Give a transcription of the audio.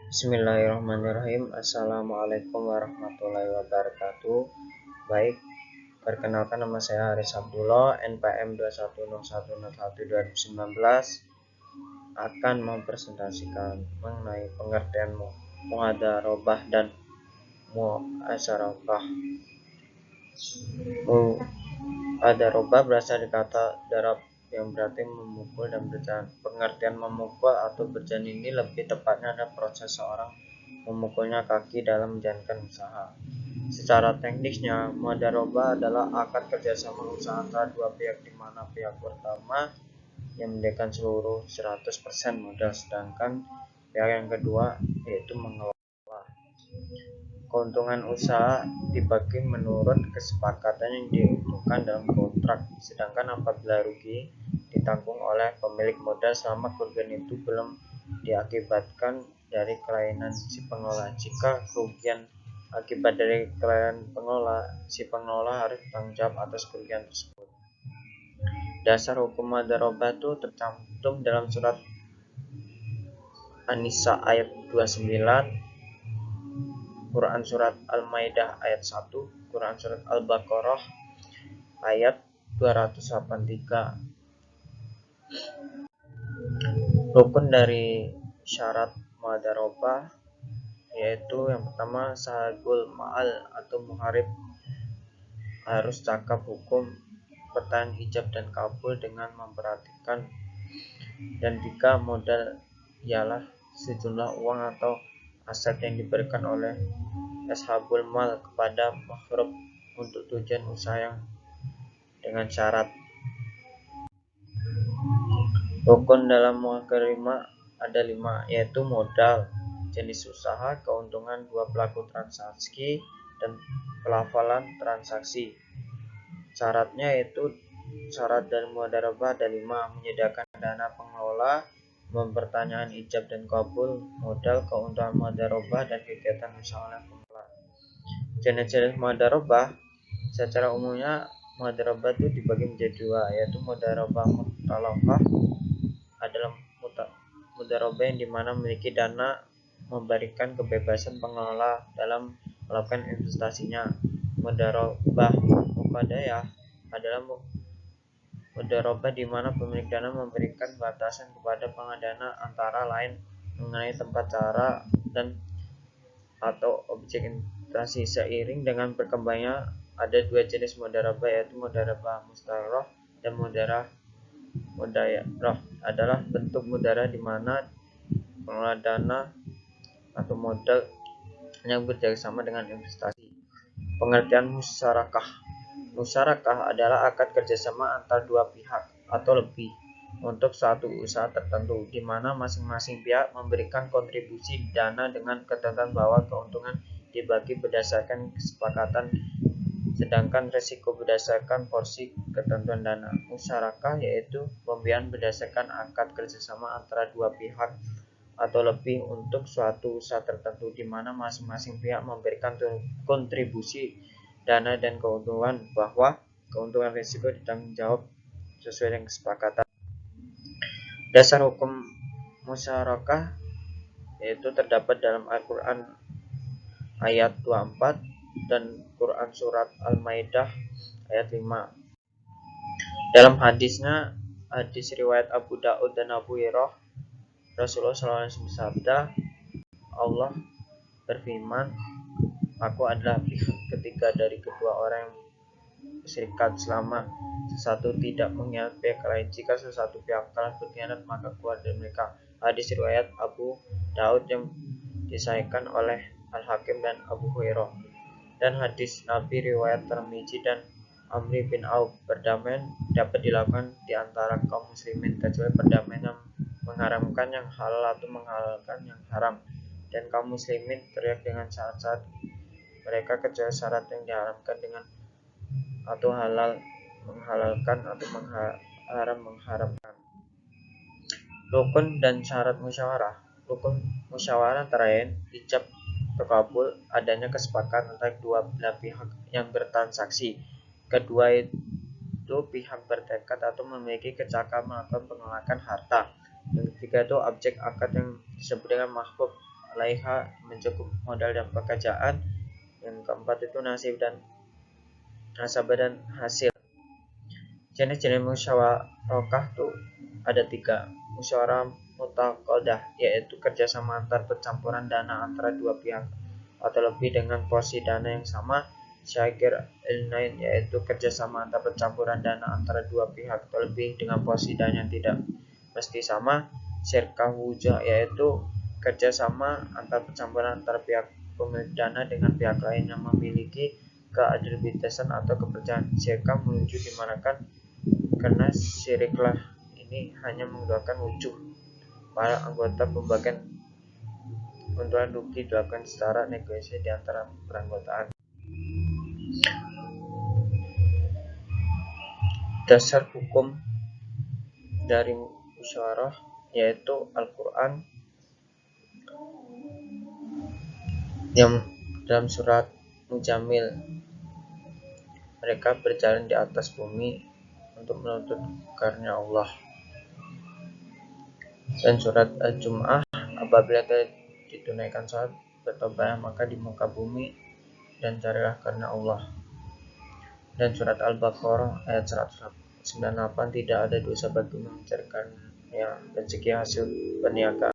Bismillahirrahmanirrahim. Assalamualaikum warahmatullahi wabarakatuh. Baik, perkenalkan nama saya Haris Abdullah, NPM 2101012019, akan mempresentasikan mengenai pengertian muhadharabah dan muasyarah. Muhadharabah berasal dari kata darab yang berarti memukul dan berjalan. Pengertian memukul atau berjalan ini lebih tepatnya adalah proses seorang memukulnya kaki dalam menjalankan usaha. Secara teknisnya, muhadharabah adalah akad kerjasama usaha antara dua pihak, di mana pihak pertama yang menyediakan seluruh 100% modal, sedangkan pihak yang kedua yaitu mengelola. Keuntungan usaha dibagi menurut kesepakatan yang ditentukan dalam kontrak, sedangkan apabila rugi ditanggung oleh pemilik modal selama kerugian itu belum diakibatkan dari kelainan si pengelola. Jika kerugian akibat dari kelainan pengelola, si pengelola harus bertanggung jawab atas kerugian tersebut. Dasar hukum muhadharabah itu tercantum dalam surat An-Nisa ayat 29, Quran surat Al-Maidah ayat 1, Quran surat Al-Baqarah ayat 283. Rukun dari syarat muhadharabah yaitu yang pertama, sahibul ma'al atau muharib harus cakap hukum, pertanyaan ijab dan kabul dengan memperhatikan, dan jika modal ialah sejumlah uang atau aset yang diberikan oleh ashabul mal kepada makhrub untuk tujuan usaha yang dengan syarat. Rukun dalam muhadharabah ada 5, yaitu modal, jenis usaha, keuntungan dua pelaku transaksi, dan pelafalan transaksi. Syaratnya yaitu syarat dari muhadharabah ada 5, menyediakan dana pengelola, mempertanyakan ijab dan kabul, modal, keuntungan muhadharabah, dan kegiatan usaha oleh pengelola. Jenis-jenis muhadharabah secara umumnya muhadharabah itu dibagi menjadi 2, yaitu muhadharabah mutalaqah adalah muhadharabah yang dimana memiliki dana memberikan kebebasan pengelola dalam melakukan investasinya. Muhadharabah muqaddayah adalah muhadharabah di mana pemilik dana memberikan batasan kepada pengadana antara lain mengenai tempat, cara, dan atau objek investasi. Seiring dengan berkembangnya ada 2 jenis muhadharabah, yaitu muhadharabah mustarah dan muhadharabah adalah bentuk muhadharabah di mana pengelola dana atau modal yang bekerjasama dengan investasi. Pengertian musyarakah. Musyarakah adalah akad kerjasama antar dua pihak atau lebih untuk suatu usaha tertentu, di mana masing-masing pihak memberikan kontribusi dana dengan ketentuan bahwa keuntungan dibagi berdasarkan kesepakatan, sedangkan risiko berdasarkan porsi ketentuan dana. Musyarakah yaitu pembiayaan berdasarkan akad kerjasama antara dua pihak atau lebih untuk suatu usaha tertentu, di mana masing-masing pihak memberikan kontribusi dana dan keuntungan, bahwa keuntungan risiko ditanggung jawab sesuai dengan kesepakatan. Dasar hukum musyarakah yaitu terdapat dalam Al-Quran ayat 24 dan Quran surat Al-Maidah ayat 5. Dalam hadis riwayat Abu Daud dan Abu Hurairah, Rasulullah SAW bersabda, Allah berfirman, aku adalah pihak ketiga dari kedua orang yang berserikat selama sesatu tidak mengkhianati pihak lain. Jika sesatu pihak telah berkhianat, maka keluar dari mereka. Hadis riwayat Abu Daud yang disahihkan oleh Al-Hakim dan Abu Hurairah. Dan hadis Nabi riwayat Tirmidzi dan Amri bin Auf, perdamaian dapat dilakukan di antara kaum muslimin kecuali perdamaian yang mengharamkan yang halal atau menghalalkan yang haram, dan kaum muslimin teriak dengan syarat-syarat mereka kecuali syarat yang diharamkan dengan atau halal menghalalkan atau haram mengharamkan. Rukun dan syarat musyawarah. Rukun musyawarah antara lain ijab atau kabul, adanya kesepakatan antara dua belah pihak yang bertransaksi. Kedua itu pihak bertekad atau memiliki kecakapan melakukan pengelolaan harta. Yang ketiga itu objek akad yang disebut dengan mahbub alaiha, mencukup modal dan pekerjaan. Yang keempat itu nasabah dan hasil. Jenis-jenis musyawarah tuh ada 3. Musyawarah mutaqadah, yaitu kerjasama antar pencampuran dana antara dua pihak atau lebih dengan porsi dana yang sama. Syagir al-nain, yaitu kerjasama antar pencampuran dana antara dua pihak atau lebih dengan porsi dana yang tidak mesti sama. Syirkah wujah, yaitu kerjasama antar pencampuran antar pihak pemilik dana dengan pihak lain yang memiliki keadilbitasan atau kepercayaan. Syirkah menuju dimanakan karena syiriklah ini hanya mengeluarkan wujud para anggota. Pembagian keuntungan rugi dilakukan secara negosiasi di antara peranggotaan. Dasar hukum dari musyawarah yaitu Al-Quran yang dalam surat Mujamil, mereka berjalan di atas bumi untuk menuntut karunia Allah. Dan surat Al-Jum'ah, apabila ditunaikan salat, bertobatlah maka di muka bumi dan carilah karunia Allah. Dan surat Al-Baqarah ayat 198, tidak ada dosa bagi mencari karunia rezeki hasil perniagaan.